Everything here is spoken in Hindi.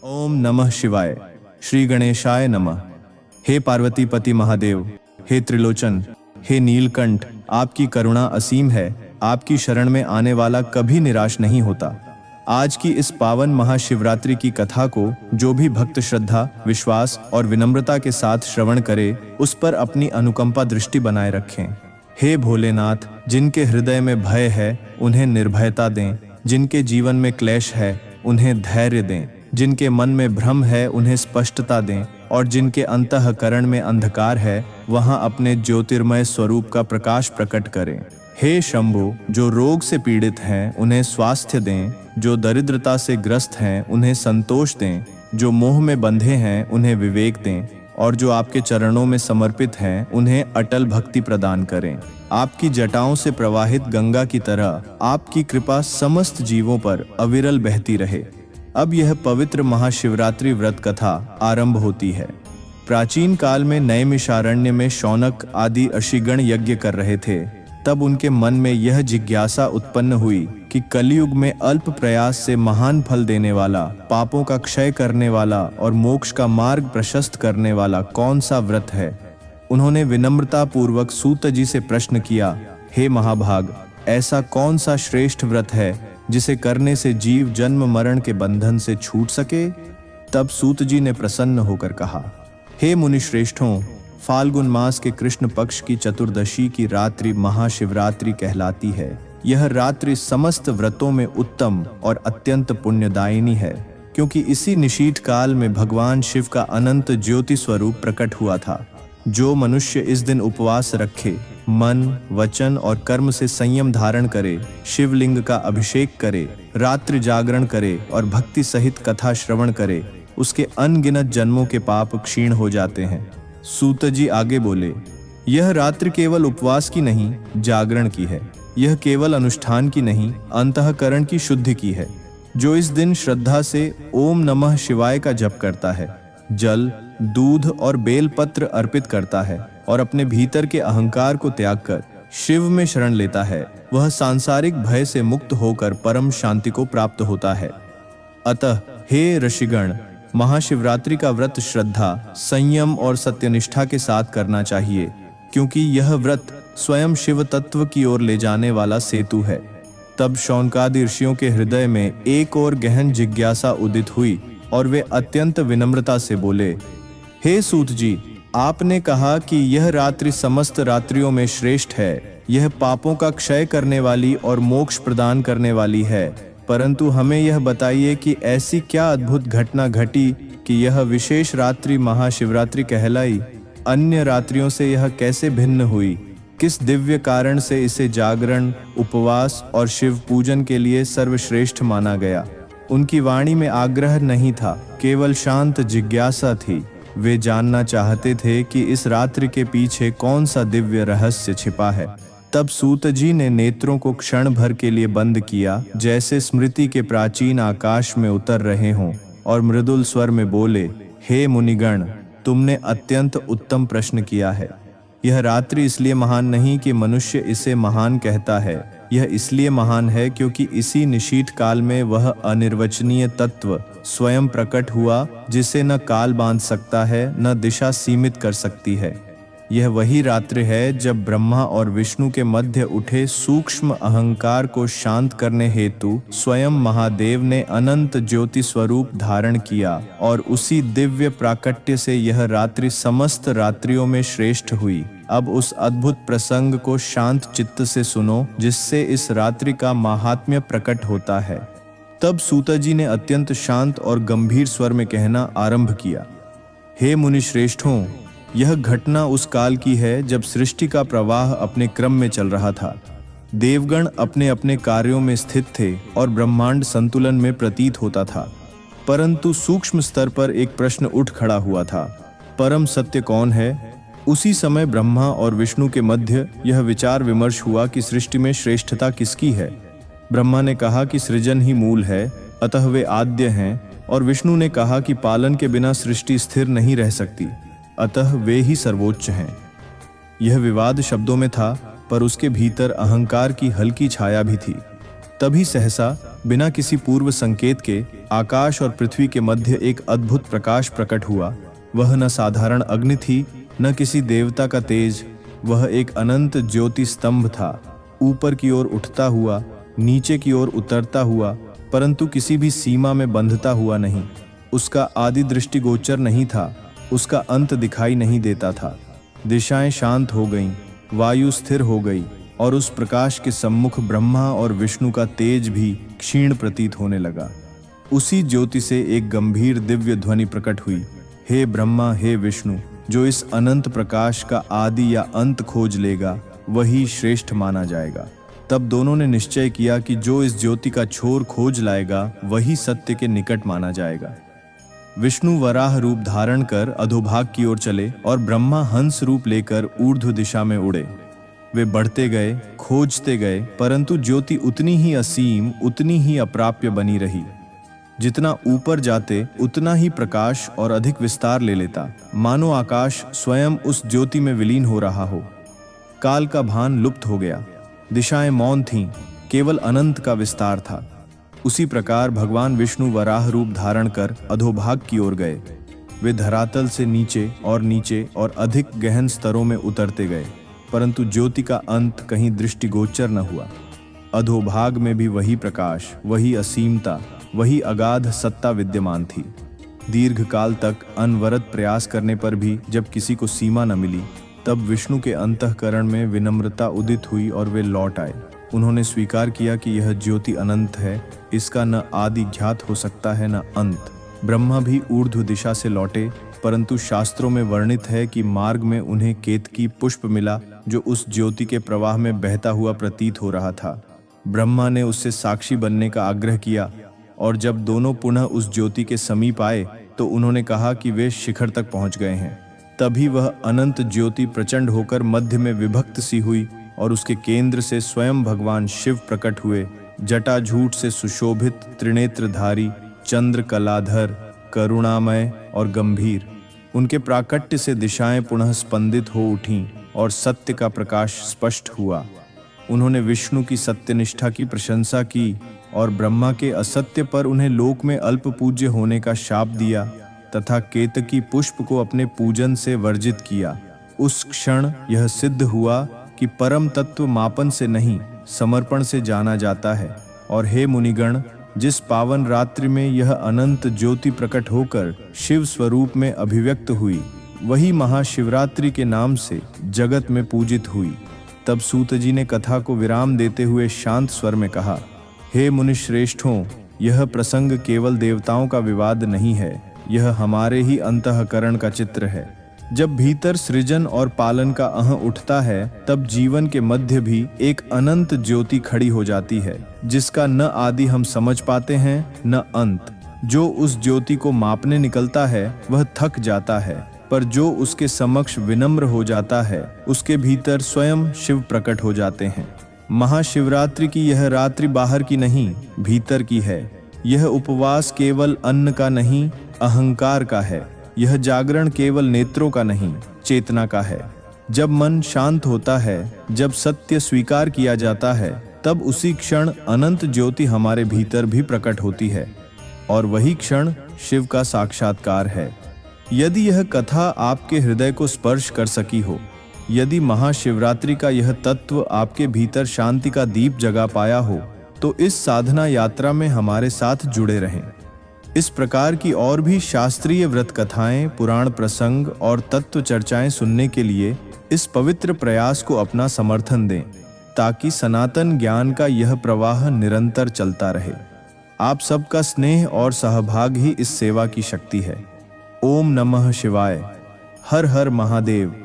ओम नमः शिवाय। श्री गणेशाय नमः। हे पार्वती पति महादेव, हे त्रिलोचन, हे नीलकंठ, आपकी करुणा असीम है। आपकी शरण में आने वाला कभी निराश नहीं होता। आज की इस पावन महाशिवरात्रि की कथा को जो भी भक्त श्रद्धा, विश्वास और विनम्रता के साथ श्रवण करे, उस पर अपनी अनुकंपा दृष्टि बनाए रखें। हे भोलेनाथ, जिनके हृदय में भय है उन्हें निर्भयता दें, जिनके जीवन में क्लेश है उन्हें धैर्य दें, जिनके मन में भ्रम है उन्हें स्पष्टता दें, और जिनके अंतःकरण में अंधकार है वहां अपने ज्योतिर्मय स्वरूप का प्रकाश प्रकट करें। हे शंभु, जो रोग से पीड़ित हैं उन्हें स्वास्थ्य दें, जो दरिद्रता से ग्रस्त हैं उन्हें संतोष दें, जो मोह में बंधे हैं उन्हें विवेक दें, और जो आपके चरणों में समर्पित हैं उन्हें अटल भक्ति प्रदान करें। आपकी जटाओं से प्रवाहित गंगा की तरह आपकी कृपा समस्त जीवों पर अविरल बहती रहे। अब यह पवित्र महाशिवरात्रि व्रत कथा आरंभ होती है। प्राचीन काल में नैमिषारण्य में शौनक आदि ऋषिगण यज्ञ कर रहे थे। तब उनके मन में यह जिज्ञासा उत्पन्न हुई कि कलयुग में अल्प प्रयास से महान फल देने वाला, पापों का क्षय करने वाला और मोक्ष का मार्ग प्रशस्त करने वाला कौन सा व्रत है। उन्होंने विनम्रता पूर्वक सूत जी से प्रश्न किया, हे महाभाग, ऐसा कौन सा श्रेष्ठ व्रत है जिसे करने से जीव जन्म मरण के बंधन से छूट सके। तब सूत जी ने प्रसन्न होकर कहा, हे मुनिश्रेष्ठों, फाल्गुन मास के कृष्ण पक्ष की चतुर्दशी की रात्रि महाशिवरात्रि कहलाती है। यह रात्रि समस्त व्रतों में उत्तम और अत्यंत पुण्यदायिनी है, क्योंकि इसी निशीथ काल में भगवान शिव का अनंत ज्योति स्वरूप प्रकट हुआ था। जो मनुष्य इस दिन उपवास रखे, मन, वचन और कर्म से संयम धारण करे, शिवलिंग का अभिषेक करे, रात्रि जागरण करे और भक्ति सहित कथा श्रवण करे, उसके अनगिनत जन्मों के पाप क्षीण हो जाते हैं। सूत जी आगे बोले, यह रात्रि केवल उपवास की नहीं, जागरण की है। यह केवल अनुष्ठान की नहीं, अंतःकरण की शुद्धि की है। जो इस दिन श्रद्धा से ओम नमः शिवाय का जप करता है, जल, दूध और बेलपत्र अर्पित करता है और अपने भीतर के अहंकार को त्याग कर शिव में शरण लेता है, वह सांसारिक भय से मुक्त होकर परम शांति को प्राप्त होता है। अतः हे ऋषिगण, महाशिवरात्रि का व्रत श्रद्धा, संयम और सत्यनिष्ठा के साथ करना चाहिए, क्योंकि यह व्रत स्वयं शिव तत्व की ओर ले जाने वाला सेतु है। तब शौनकादि ऋषियों के हृदय में एक और गहन जिज्ञासा उदित हुई और वे अत्यंत विनम्रता से बोले, हे सूत जी, आपने कहा कि यह रात्रि समस्त रात्रियों में श्रेष्ठ है। यह पापों का क्षय करने वाली और मोक्ष प्रदान करने वाली है, परंतु हमें यह बताइए कि ऐसी क्या अद्भुत घटना घटी कि यह विशेष रात्रि महाशिवरात्रि कहलाई। अन्य रात्रियों से यह कैसे भिन्न हुई? किस दिव्य कारण से इसे जागरण, उपवास और शिव पूजन के लिए सर्वश्रेष्ठ माना गया? उनकी वाणी में आग्रह नहीं था, केवल शांत जिज्ञासा थी। वे जानना चाहते थे कि इस रात्रि के पीछे कौन सा दिव्य रहस्य छिपा है। तब सूत जी ने नेत्रों को क्षण भर के लिए बंद किया, जैसे स्मृति के प्राचीन आकाश में उतर रहे हों, और मृदुल स्वर में बोले, हे मुनिगण, तुमने अत्यंत उत्तम प्रश्न किया है। यह रात्रि इसलिए महान नहीं कि मनुष्य इसे महान कहता है, यह इसलिए महान है क्योंकि इसी निशीथ काल में वह अनिर्वचनीय तत्व स्वयं प्रकट हुआ, जिसे न काल बांध सकता है न दिशा सीमित कर सकती है। यह वही रात्रि है जब ब्रह्मा और विष्णु के मध्य उठे सूक्ष्म अहंकार को शांत करने हेतु स्वयं महादेव ने अनंत ज्योति स्वरूप धारण किया, और उसी दिव्य प्राकट्य से यह रात्रि समस्त रात्रियों में श्रेष्ठ हुई। अब उस अद्भुत प्रसंग को शांत चित्त से सुनो, जिससे इस रात्रि का महात्म्य प्रकट होता है। तब सूत जी ने अत्यंत शांत और गंभीर स्वर में कहना आरंभ किया, हे मुनिश्रेष्ठों, यह घटना उस काल की है जब सृष्टि का प्रवाह अपने क्रम में चल रहा था। देवगण अपने अपने कार्यों में स्थित थे और ब्रह्मांड संतुलन में प्रतीत होता था। परंतु सूक्ष्म स्तर पर एक प्रश्न उठ खड़ा हुआ था, परम सत्य कौन है? उसी समय ब्रह्मा और विष्णु के मध्य यह विचार विमर्श हुआ कि सृष्टि में श्रेष्ठता किसकी है। ब्रह्मा ने कहा कि सृजन ही मूल है, अतः वे आद्य हैं, और विष्णु ने कहा कि पालन के बिना सृष्टि स्थिर नहीं रह सकती, अतः वे ही सर्वोच्च हैं। यह विवाद शब्दों में था, पर उसके भीतर अहंकार की हल्की छाया भी थी। तभी सहसा बिना किसी पूर्व संकेत के आकाश और पृथ्वी के मध्य एक अद्भुत प्रकाश प्रकट हुआ। वह न साधारण अग्नि थी, न किसी देवता का तेज। वह एक अनंत ज्योति स्तंभ था, ऊपर की ओर उठता हुआ, नीचे की ओर उतरता हुआ, परंतु किसी भी सीमा में बंधता हुआ नहीं। उसका आदि दृष्टिगोचर नहीं था, उसका अंत दिखाई नहीं देता था। दिशाएं शांत हो गईं, वायु स्थिर हो गई और उस प्रकाश के सम्मुख ब्रह्मा और विष्णु का तेज भी क्षीण प्रतीत होने लगा। उसी ज्योति से एक गंभीर दिव्य ध्वनि प्रकट हुई, हे ब्रह्मा, हे विष्णु, जो इस अनंत प्रकाश का आदि या अंत खोज लेगा वही श्रेष्ठ माना जाएगा। तब दोनों ने निश्चय किया कि जो इस ज्योति का छोर खोज लाएगा वही सत्य के निकट माना जाएगा। विष्णु वराह रूप धारण कर अधोभाग की ओर चले और ब्रह्मा हंस रूप लेकर ऊर्ध्व दिशा में उड़े। वे बढ़ते गए, खोजते गए, परंतु ज्योति उतनी ही असीम, उतनी ही अप्राप्य बनी रही। जितना ऊपर जाते उतना ही प्रकाश और अधिक विस्तार ले लेता, मानो आकाश स्वयं उस ज्योति में विलीन हो रहा हो। काल का भान लुप्त हो गया, दिशाएं मौन थीं, केवल अनंत का विस्तार था। उसी प्रकार भगवान विष्णु वराह रूप धारण कर अधोभाग की ओर गए। वे धरातल से नीचे और अधिक गहन स्तरों में उतरते गए, परंतु ज्योति का अंत कहीं दृष्टिगोचर न हुआ। अधोभाग में भी वही प्रकाश, वही असीमता, वही अगाध सत्ता विद्यमान थी। दीर्घ काल तक अनवरत प्रयास करने पर भी जब किसी को सीमा न मिली, तब विष्णु के अंतःकरण में विनम्रता उदित हुई और वे लौट आए। उन्होंने स्वीकार किया कि यह ज्योति अनंत है, इसका न आदि ज्ञात हो सकता है न अंत। ब्रह्मा भी ऊर्ध्व दिशा से लौटे, परंतु शास्त्रों में वर्णित है कि मार्ग में उन्हें केतकी पुष्प मिला, जो उस ज्योति के प्रवाह में बहता हुआ प्रतीत हो रहा था। ब्रह्मा ने उससे साक्षी बनने का आग्रह किया और जब दोनों पुनः उस ज्योति के समीप आए तो उन्होंने कहा कि वे शिखर तक पहुंच गए हैं। तभी वह अनंत ज्योति प्रचंड होकर मध्य में विभक्त सी हुई और उसके केंद्र से स्वयं भगवान शिव प्रकट हुए, जटाझूट से सुशोभित, त्रिनेत्रधारी, चंद्र कलाधर, करुणामय और गंभीर। उनके प्राकट्य से दिशाएं पुनः स्पंदित हो उठीं और सत्य का प्रकाश स्पष्ट हुआ। उन्होंने विष्णु की सत्यनिष्ठा की प्रशंसा की और ब्रह्मा के असत्य पर उन्हें लोक में अल्प पूज्य होने का शाप दिया तथा केतकी पुष्प को अपने पूजन से वर्जित किया। उस क्षण यह सिद्ध हुआ कि परम तत्व मापन से नहीं, समर्पण से जाना जाता है। और हे मुनिगण, जिस पावन रात्रि में यह अनंत ज्योति प्रकट होकर शिव स्वरूप में अभिव्यक्त हुई, वही महाशिवरात्रि के नाम से जगत में पूजित हुई। तब सूत जी ने कथा को विराम देते हुए शांत स्वर में कहा, हे मुनिश्रेष्ठों, यह प्रसंग केवल देवताओं का विवाद नहीं है, यह हमारे ही अंतःकरण का चित्र है। जब भीतर सृजन और पालन का अह उठता है, तब जीवन के मध्य भी एक अनंत ज्योति खड़ी हो जाती है, जिसका न आदि हम समझ पाते हैं न अंत। जो उस ज्योति को मापने निकलता है वह थक जाता है, पर जो उसके समक्ष विनम्र हो जाता है, उसके भीतर स्वयं शिव प्रकट हो जाते हैं। महाशिवरात्रि की यह रात्रि बाहर की नहीं, भीतर की है। यह उपवास केवल अन्न का नहीं, अहंकार का है। यह जागरण केवल नेत्रों का नहीं, चेतना का है। जब मन शांत होता है, जब सत्य स्वीकार किया जाता है, तब उसी क्षण अनंत ज्योति हमारे भीतर भी प्रकट होती है और वही क्षण शिव का साक्षात्कार है। यदि यह कथा आपके हृदय को स्पर्श कर सकी हो, यदि महाशिवरात्रि का यह तत्व आपके भीतर शांति का दीप जगा पाया हो, तो इस साधना यात्रा में हमारे साथ जुड़े रहें। इस प्रकार की और भी शास्त्रीय व्रत कथाएं, पुराण प्रसंग और तत्व चर्चाएं सुनने के लिए इस पवित्र प्रयास को अपना समर्थन दें, ताकि सनातन ज्ञान का यह प्रवाह निरंतर चलता रहे। आप सबका स्नेह और सहभाग ही इस सेवा की शक्ति है। ओम नमः शिवाय। हर हर महादेव।